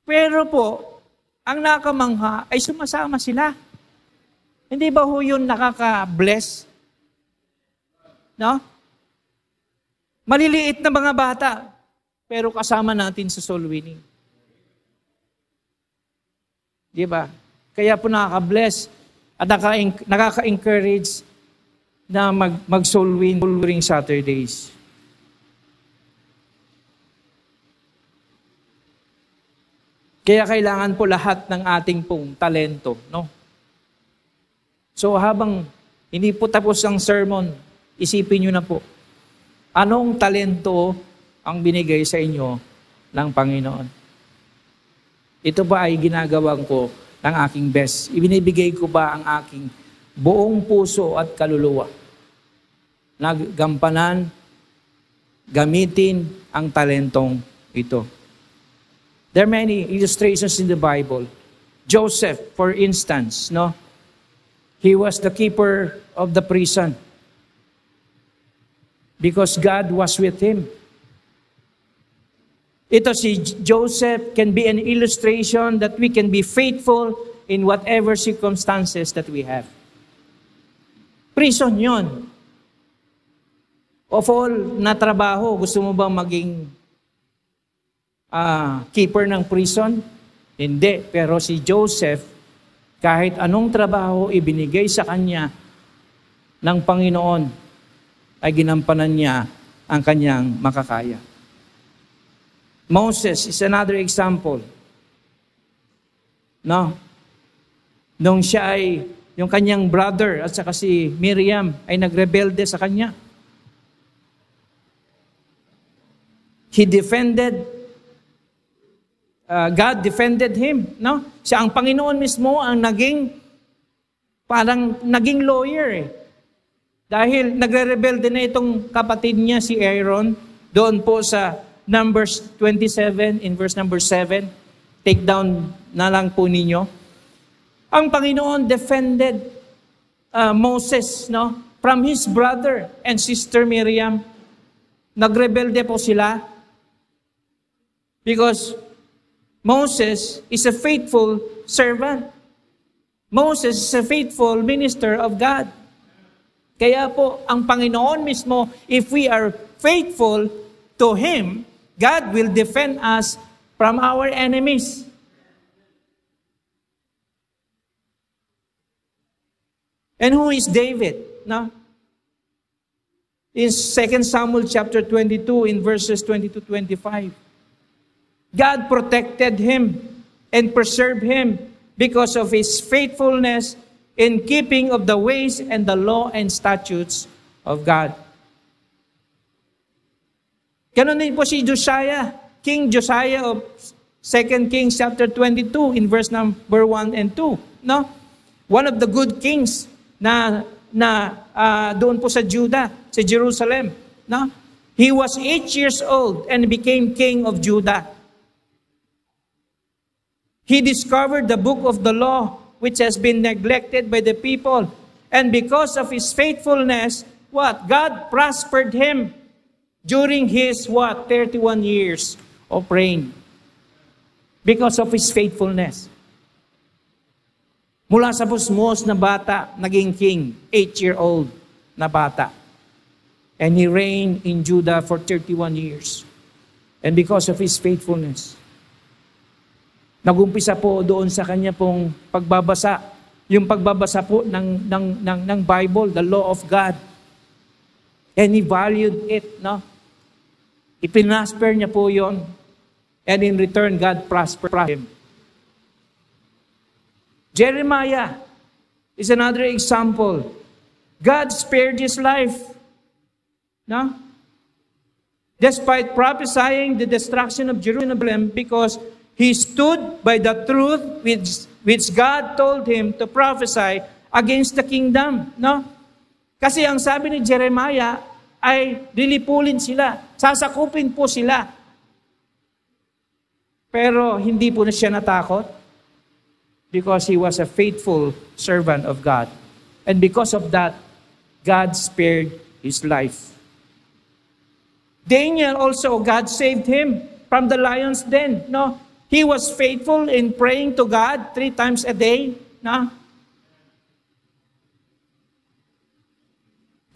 Pero po, ang nakamangha ay sumasama sila. Hindi ba ho yun nakaka-bless? No? Maliliit na mga bata, pero kasama natin sa soul winning. Di ba? Kaya po nakaka-bless at nakaka-encourage na mag-soul win during Saturdays. Kaya kailangan po lahat ng ating pong talento, no? So habang hindi po tapos ang sermon, isipin nyo na po, anong talento ang binigay sa inyo ng Panginoon? Ito ba ay ginagawang ko ng aking best? Ibinibigay ko ba ang aking buong puso at kaluluwa? Nagampanan, gamitin ang talentong ito. There are many illustrations in the Bible. Joseph, for instance, no? He was the keeper of the prison because God was with him. Ito si Joseph can be an illustration that we can be faithful in whatever circumstances that we have. Prison yon. Of all na trabaho, gusto mo bang maging keeper ng prison? Hindi. Pero si Joseph, kahit anong trabaho ibinigay sa kanya ng Panginoon, ay ginampanan niya ang kanyang makakaya. Moses is another example. No? Nung siya ay, yung kanyang brother at saka si Miriam ay nagrebelde sa kanya. He defended, God defended him. No? Siya ang Panginoon mismo ang parang naging lawyer eh. Dahil nagre-rebelde na itong kapatid niya si Aaron doon po sa Numbers 27 in verse number 7. Take down na lang po ninyo. Ang Panginoon defended Moses, no, from his brother and sister Miriam. Nagrebelde po sila because Moses is a faithful servant. Moses is a faithful minister of God. Kaya po, ang Panginoon mismo, if we are faithful to Him, God will defend us from our enemies. And who is David? No? In 2 Samuel chapter 22, in verses 20-25, God protected him and preserved him because of his faithfulness in keeping of the ways and the law and statutes of God. Ganon din po si Josiah, King Josiah of 2 Kings chapter 22 in verse number 1 and 2. No? One of the good kings na doon po sa Judah, sa Jerusalem. No? He was 8 years old and became king of Judah. He discovered the book of the law, which has been neglected by the people. And because of his faithfulness, what? God prospered him during his, 31 years of reign. Because of his faithfulness. Mula sa busmos na bata, naging king, 8-year-old na bata. And he reigned in Judah for 31 years. And because of his faithfulness, nagumpisa po doon sa kanya pong pagbabasa. Yung pagbabasa po ng Bible, the law of God. And he valued it, no? Ipinasper niya po yon. And in return, God prospered him. Jeremiah is another example. God spared his life. No? Despite prophesying the destruction of Jerusalem, because he stood by the truth which God told him to prophesy against the kingdom. No? Kasi ang sabi ni Jeremiah ay lilipulin sila, sasakupin po sila. Pero hindi po na siya natakot because he was a faithful servant of God. And because of that, God spared his life. Daniel also, God saved him from the lion's den. No? He was faithful in praying to God 3 times a day. No?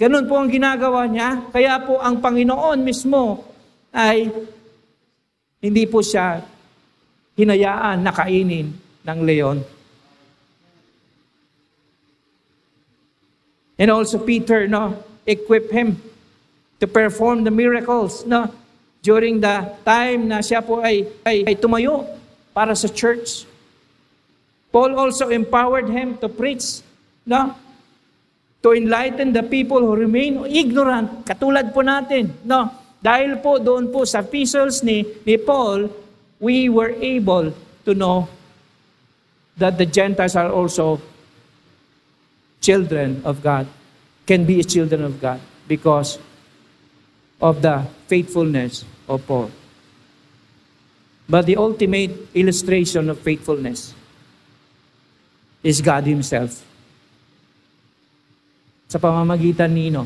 Ganun po ang ginagawa niya. Kaya po ang Panginoon mismo ay hindi po siya hinayaan na kainin ng leon. And also Peter, no, equipped him to perform the miracles, no, during the time na siya po ay tumayo para sa church. Paul also empowered him to preach, no, to enlighten the people who remain ignorant, katulad po natin, no. Dahil po doon po sa epistles ni Paul, we were able to know that the Gentiles are also children of God, can be children of God because of the faithfulness of Paul. But the ultimate illustration of faithfulness is God Himself. Sa pamamagitan nino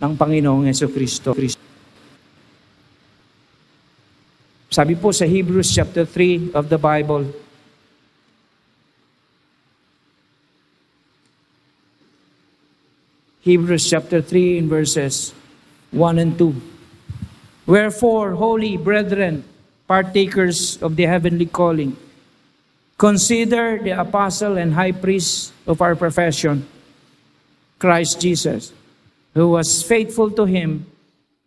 ng Panginoong Jesucristo. Sabi po sa Hebrews chapter 3 of the Bible, Hebrews chapter 3 in verses 1 and 2. Wherefore, holy brethren, partakers of the heavenly calling, consider the apostle and high priest of our profession, Christ Jesus, who was faithful to him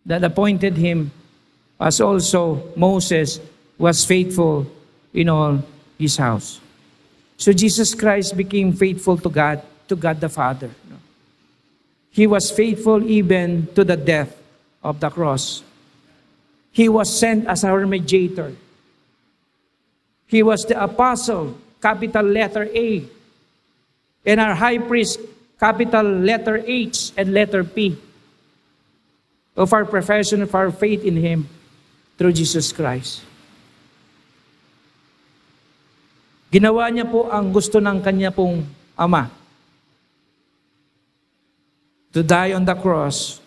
that appointed him, as also Moses was faithful in all his house. So Jesus Christ became faithful to God the Father. He was faithful even to the death of the cross. He was sent as our mediator. He was the apostle, capital letter A, and our high priest, capital letter H and letter P, of our profession of our faith in Him through Jesus Christ. Ginawa niya po ang gusto ng kanya pong Ama. To die on the cross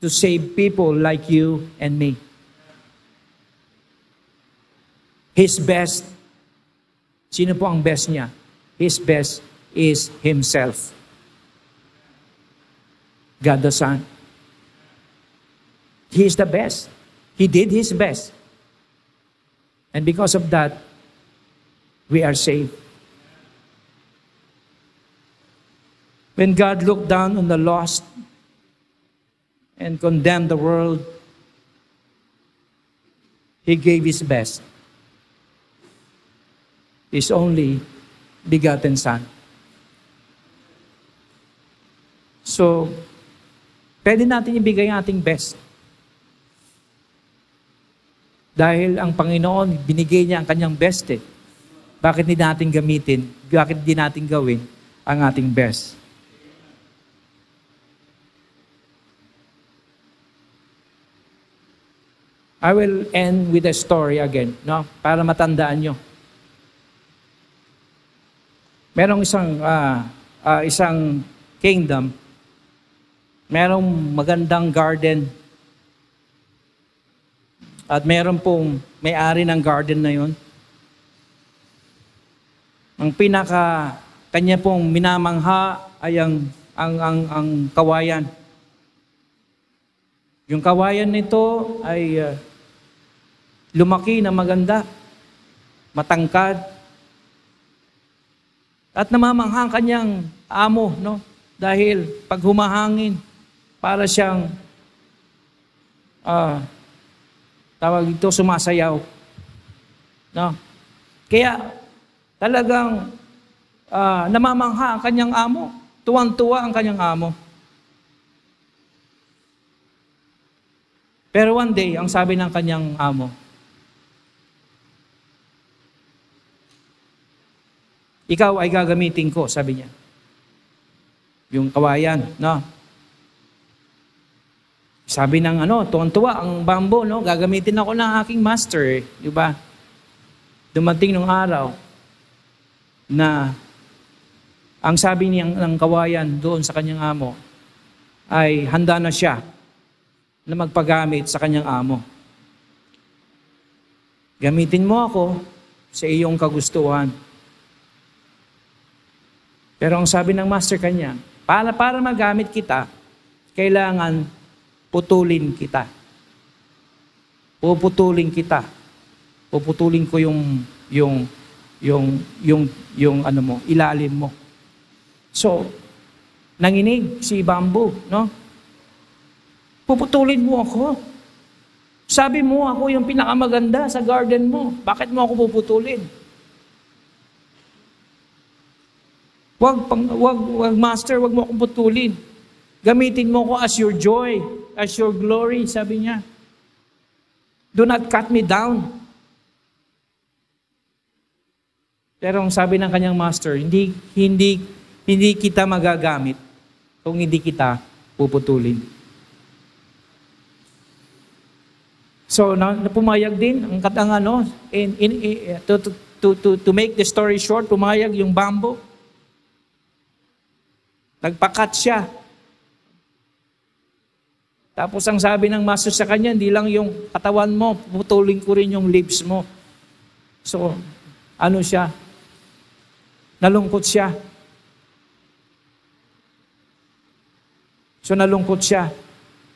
to save people like you and me. His best, sino po ang best niya? His best is Himself. God the Son. He is the best. He did His best. And because of that, we are saved. When God looked down on the lost and condemned the world, He gave His best. His only begotten Son. So, pwede natin ibigay ang ating best. Dahil ang Panginoon, binigay niya ang kanyang best eh. Bakit hindi natin gamitin? Bakit hindi natin gawin ang ating best? I will end with a story again, no? Para matandaan nyo. Merong isang kingdom, merong magandang garden, at meron pong may-ari ng garden na yon. Ang kanya pong minamangha ay ang kawayan. Yung kawayan nito ay lumaki na maganda, matangkad, at namamangha ang kanyang amo, no? Dahil pag humahangin, para siyang tawag ito, sumasayaw. No? Kaya talagang namamangha ang kanyang amo. Tuwang-tuwa ang kanyang amo. Pero one day, ang sabi ng kanyang amo, ikaw ay gagamitin ko, sabi niya. Yung kawayan, no? Sabi ng tuwang-tuwa ang bamboo, no? Gagamitin ako ng aking master, di ba? Dumating nung araw na ang sabi ng kawayan doon sa kanyang amo ay handa na siya na magpagamit sa kanyang amo. Gamitin mo ako sa iyong kagustuhan. Pero ang sabi ng master kanya, para magamit kita, kailangan putulin kita. Puputulin kita. Puputulin ko yung ilalim mo. So, nanginig si bamboo, no? Puputulin mo ako. Sabi mo ako yung pinakamaganda sa garden mo. Bakit mo ako puputulin? Wag master, wag mo akong putulin. Gamitin mo ko as your joy, as your glory, sabi niya. Do not cut me down. Pero ang sabi ng kanyang master, hindi kita magagamit kung hindi kita puputulin. So, pumayag din to make the story short, pumayag yung bamboo. Nagpakat siya. Tapos ang sabi ng master sa kanya, hindi lang yung katawan mo, puputulin ko rin yung lips mo. So, siya? Nalungkot siya. So nalungkot siya.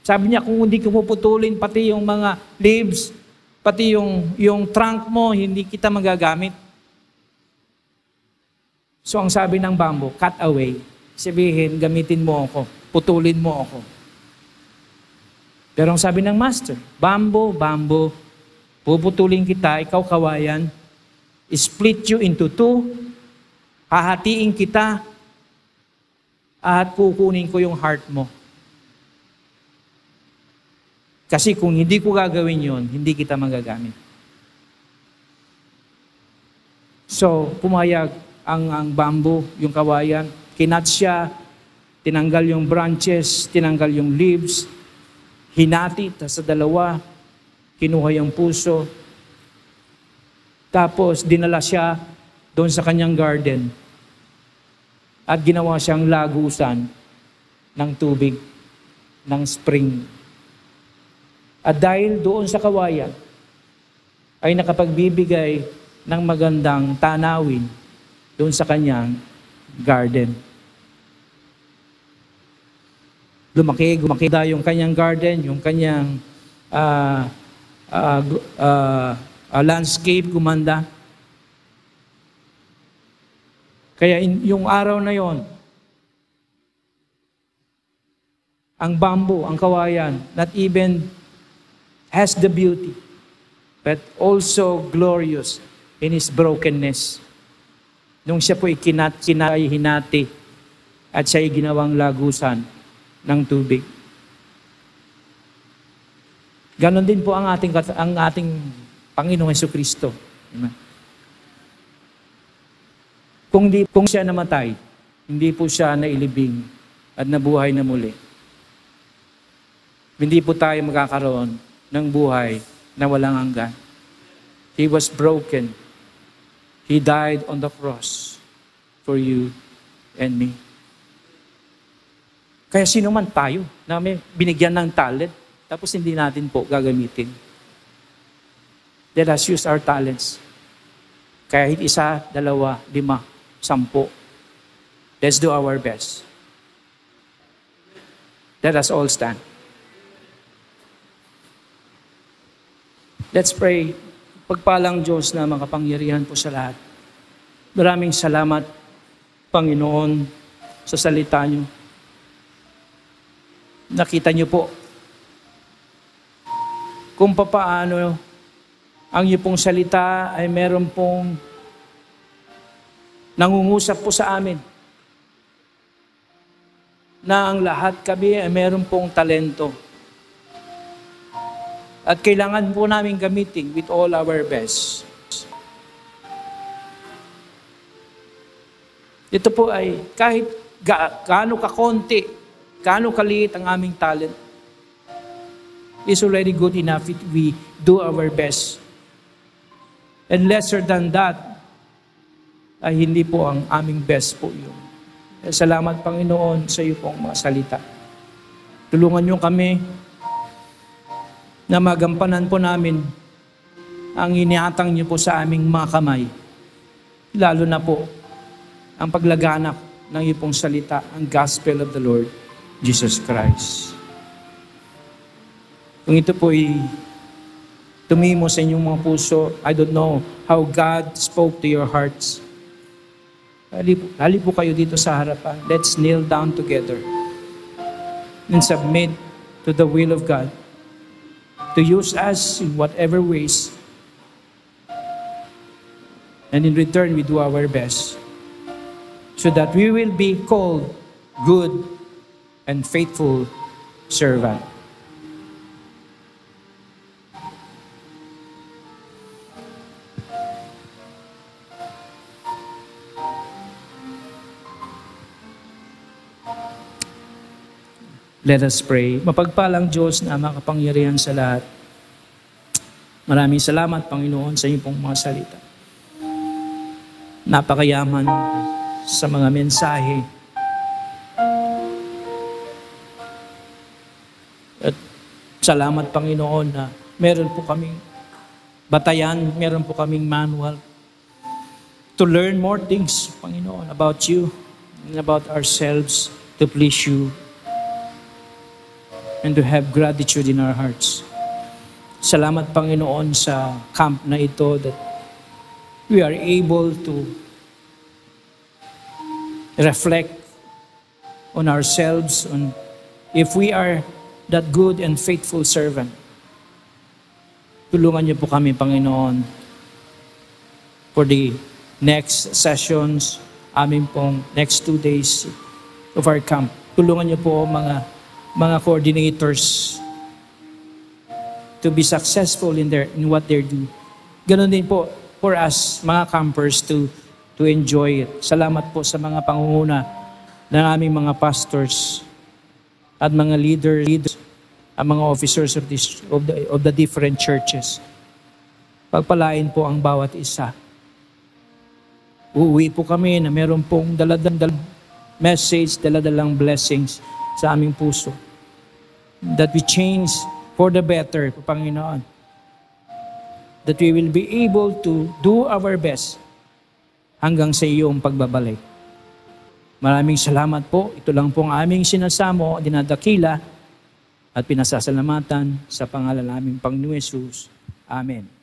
Sabi niya, kung hindi ko puputulin pati yung mga leaves, pati yung trunk mo, hindi kita magagamit. So ang sabi ng bamboo, cut away. Sabihin, gamitin mo ako, putulin mo ako. Pero ang sabi ng master, bamboo, puputulin kita, ikaw kawayan, split you into two, hahatiin kita, at kukunin ko yung heart mo. Kasi kung hindi ko gagawin yon, hindi kita magagamit. So, pumayag ang bamboo, yung kawayan, kinat siya, tinanggal yung branches, tinanggal yung leaves, hinati, sa dalawa, kinuha yung puso, tapos dinala siya doon sa kanyang garden at ginawa siyang lagusan ng tubig, ng spring. At dahil doon sa kawayan, ay nakapagbibigay ng magandang tanawin doon sa kanyang garden. Lumaki yung kanyang garden, yung kanyang landscape gumanda. Kaya yung araw na yon, ang bamboo, ang kawayan, not even has the beauty, but also glorious in his brokenness. Nung siya po hinati at siya ginawang lagusan ng tubig. Ganon din po ang ating Panginoong Jesucristo. Kung siya namatay, hindi po siya nailibing at nabuhay na muli. Hindi po tayo magkakaroon ng buhay na walang hanggan. He was broken. He died on the cross for you and me. Kaya sino man tayo na may binigyan ng talent, tapos hindi natin po gagamitin. Let us use our talents. Kahit 1, 2, 5, 10. Let's do our best. Let us all stand. Let's pray. Pagpalang Diyos na makapangyarihan po sa lahat. Maraming salamat, Panginoon, sa salita niyo. Nakita niyo po kung papaano ang iyo pong salita ay meron pong nangungusap po sa amin na ang lahat kami ay meron pong talento. At kailangan po namin gamitin with all our best. Ito po ay kahit gaano kakonti, gaano kaliit ang aming talent, is already good enough if we do our best. And lesser than that, ay hindi po ang aming best po yun. Salamat, Panginoon, sa iyo pong mga salita. Tulungan niyo kami na magampanan po namin ang inihatang niyo po sa aming mga kamay. Lalo na po ang paglaganap ng iyo pong salita, ang gospel of the Lord Jesus Christ. Kung ito po ay tumimo sa inyong mga puso, I don't know how God spoke to your hearts. Hali po kayo dito sa harapan. Let's kneel down together and submit to the will of God to use us in whatever ways. And in return, we do our best so that we will be called good and faithful servant. Let us pray. Mapagpalang Diyos na makapangyarihan sa lahat. Maraming salamat, Panginoon, sa iyong pong mga salita. Napakayaman sa mga mensahe. At salamat, Panginoon, na meron po kaming batayan, meron po kaming manual to learn more things, Panginoon, about you and about ourselves to please you and to have gratitude in our hearts. Salamat, Panginoon, sa camp na ito that we are able to reflect on ourselves, on if we are that good and faithful servant. Tulungan niyo po kami, Panginoon, for the next sessions, amin pong next 2 days of our camp. Tulungan niyo po mga coordinators to be successful in what they do. Ganon din po for us, mga campers, to enjoy it. Salamat po sa mga pangunguna ng aming mga pastors at mga leaders, ang mga officers of the different churches. Pagpalain po ang bawat isa. Uuwi po kami na meron pong daladalang message, daladalang blessings sa aming puso. That we change for the better, Panginoon. That we will be able to do our best hanggang sa iyong pagbabalik. Maraming salamat po. Ito lang po ang aming sinasamo, dinadakila at pinasasalamatan sa pangalan naming Panginoon Jesus. Amen.